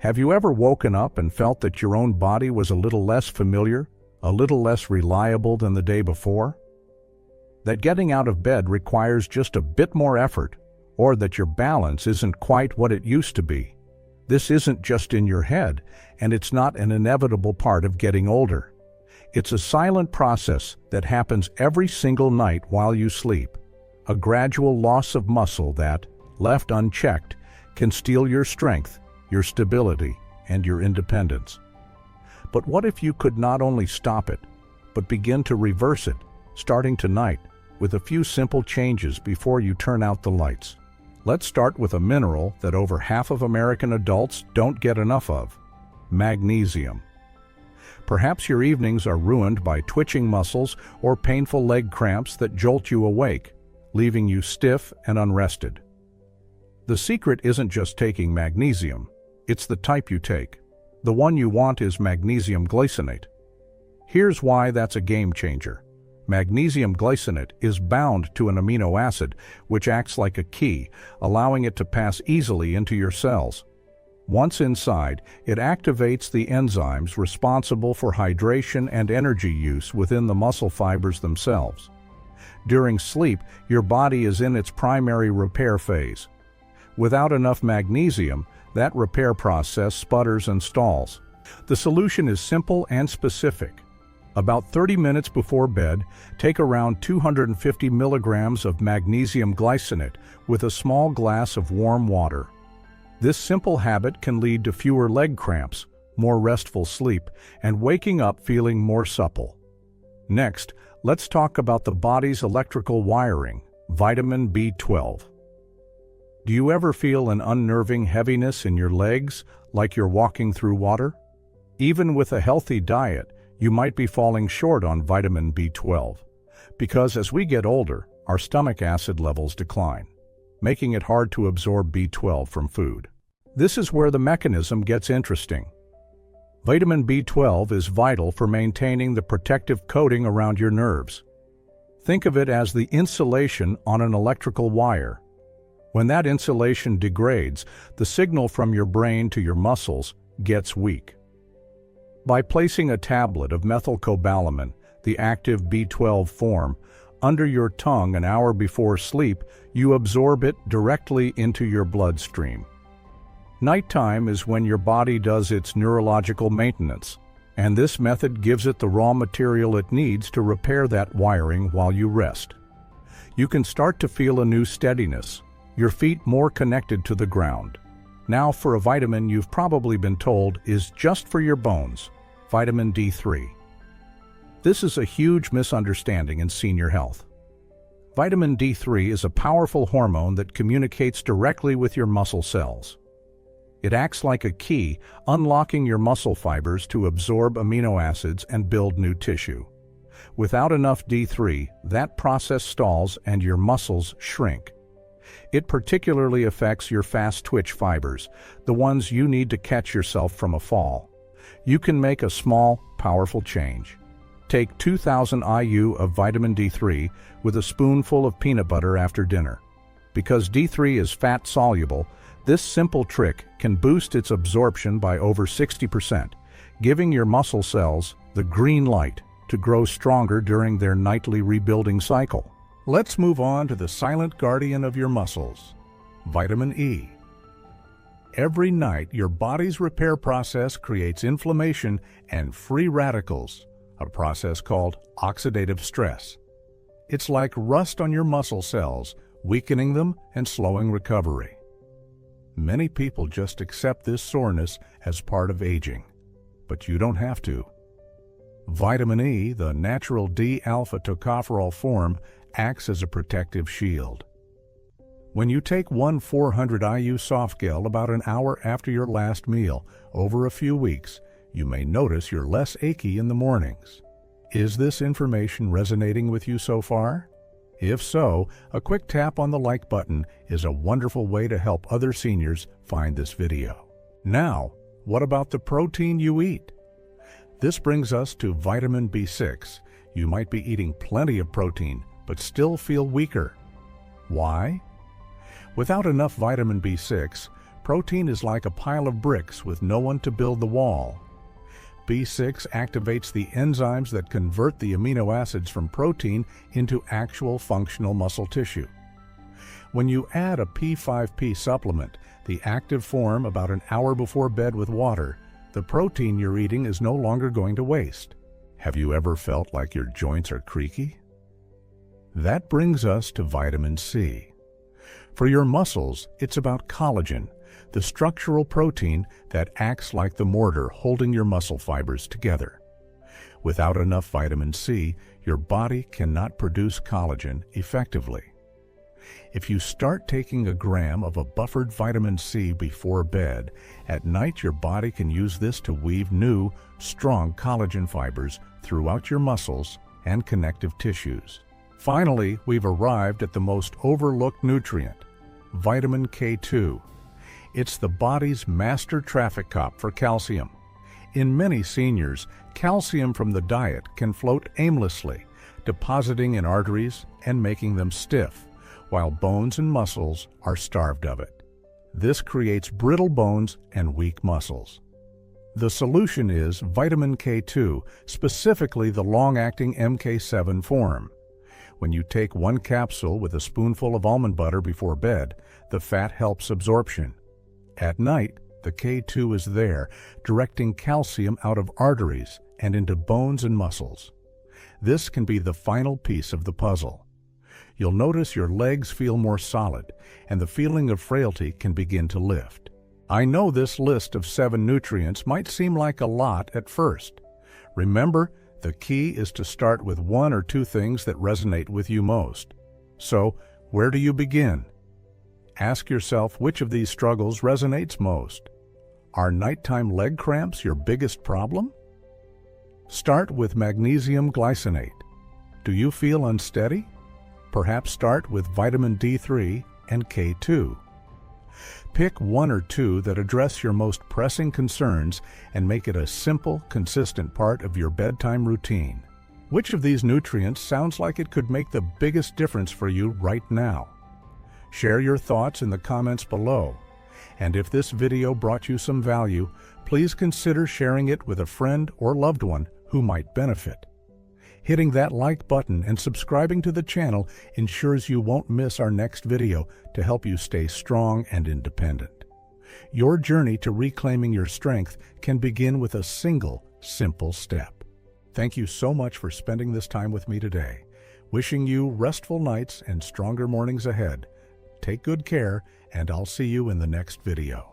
Have you ever woken up and felt that your own body was a little less familiar, a little less reliable than the day before? That getting out of bed requires just a bit more effort, or that your balance isn't quite what it used to be. This isn't just in your head, and it's not an inevitable part of getting older. It's a silent process that happens every single night while you sleep. A gradual loss of muscle that, left unchecked, can steal your strength, your stability, and your independence. But what if you could not only stop it, but begin to reverse it, starting tonight, with a few simple changes before you turn out the lights? Let's start with a mineral that over half of American adults don't get enough of: magnesium. Perhaps your evenings are ruined by twitching muscles or painful leg cramps that jolt you awake, leaving you stiff and unrested. The secret isn't just taking magnesium, it's the type you take. The one you want is magnesium glycinate. Here's why that's a game changer. Magnesium glycinate is bound to an amino acid, which acts like a key, allowing it to pass easily into your cells. Once inside, it activates the enzymes responsible for hydration and energy use within the muscle fibers themselves. During sleep, your body is in its primary repair phase. Without enough magnesium, that repair process sputters and stalls. The solution is simple and specific. About 30 minutes before bed, take around 250 milligrams of magnesium glycinate with a small glass of warm water. This simple habit can lead to fewer leg cramps, more restful sleep, and waking up feeling more supple. Next, let's talk about the body's electrical wiring, vitamin B12. Do you ever feel an unnerving heaviness in your legs, like you're walking through water? Even with a healthy diet, you might be falling short on vitamin B12, because as we get older, our stomach acid levels decline, making it hard to absorb B12 from food. This is where the mechanism gets interesting. Vitamin B12 is vital for maintaining the protective coating around your nerves. Think of it as the insulation on an electrical wire. When that insulation degrades, the signal from your brain to your muscles gets weak. By placing a tablet of methylcobalamin, the active B12 form, under your tongue an hour before sleep, you absorb it directly into your bloodstream. Nighttime is when your body does its neurological maintenance, and this method gives it the raw material it needs to repair that wiring while you rest. You can start to feel a new steadiness, your feet more connected to the ground. Now for a vitamin you've probably been told is just for your bones: vitamin D3. This is a huge misunderstanding in senior health. Vitamin D3 is a powerful hormone that communicates directly with your muscle cells. It acts like a key, unlocking your muscle fibers to absorb amino acids and build new tissue. Without enough D3, that process stalls and your muscles shrink. It particularly affects your fast-twitch fibers, the ones you need to catch yourself from a fall. You can make a small, powerful change. Take 2,000 IU of vitamin D3 with a spoonful of peanut butter after dinner. Because D3 is fat-soluble, this simple trick can boost its absorption by over 60%, giving your muscle cells the green light to grow stronger during their nightly rebuilding cycle. Let's move on to the silent guardian of your muscles, vitamin E. Every night, your body's repair process creates inflammation and free radicals, a process called oxidative stress. It's like rust on your muscle cells, weakening them and slowing recovery. Many people just accept this soreness as part of aging, but you don't have to. Vitamin E, the natural D-alpha tocopherol form, acts as a protective shield. When you take one 400 IU softgel about an hour after your last meal, over a few weeks, you may notice you're less achy in the mornings. Is this information resonating with you so far? If so, a quick tap on the like button is a wonderful way to help other seniors find this video. Now, what about the protein you eat? This brings us to vitamin B6. You might be eating plenty of protein, but still feel weaker. Why? Without enough vitamin B6, protein is like a pile of bricks with no one to build the wall. B6 activates the enzymes that convert the amino acids from protein into actual functional muscle tissue. When you add a P5P supplement, the active form about an hour before bed with water, the protein you're eating is no longer going to waste. Have you ever felt like your joints are creaky? That brings us to vitamin C. For your muscles, it's about collagen, the structural protein that acts like the mortar holding your muscle fibers together. Without enough vitamin C, your body cannot produce collagen effectively. If you start taking a gram of a buffered vitamin C before bed, at night your body can use this to weave new, strong collagen fibers throughout your muscles and connective tissues. Finally, we've arrived at the most overlooked nutrient, vitamin K2. It's the body's master traffic cop for calcium. In many seniors, calcium from the diet can float aimlessly, depositing in arteries and making them stiff, while bones and muscles are starved of it. This creates brittle bones and weak muscles. The solution is vitamin K2, specifically the long-acting MK7 form. When you take one capsule with a spoonful of almond butter before bed, the fat helps absorption. At night, the K2 is there, directing calcium out of arteries and into bones and muscles. This can be the final piece of the puzzle. You'll notice your legs feel more solid, and the feeling of frailty can begin to lift. I know this list of 7 nutrients might seem like a lot at first. Remember, the key is to start with 1 or 2 things that resonate with you most. So, where do you begin? Ask yourself which of these struggles resonates most. Are nighttime leg cramps your biggest problem? Start with magnesium glycinate. Do you feel unsteady? Perhaps start with vitamin D3 and K2. Pick 1 or 2 that address your most pressing concerns and make it a simple, consistent part of your bedtime routine. Which of these nutrients sounds like it could make the biggest difference for you right now? Share your thoughts in the comments below. And if this video brought you some value, please consider sharing it with a friend or loved one who might benefit. Hitting that like button and subscribing to the channel ensures you won't miss our next video to help you stay strong and independent. Your journey to reclaiming your strength can begin with a single, simple step. Thank you so much for spending this time with me today. Wishing you restful nights and stronger mornings ahead. Take good care, and I'll see you in the next video.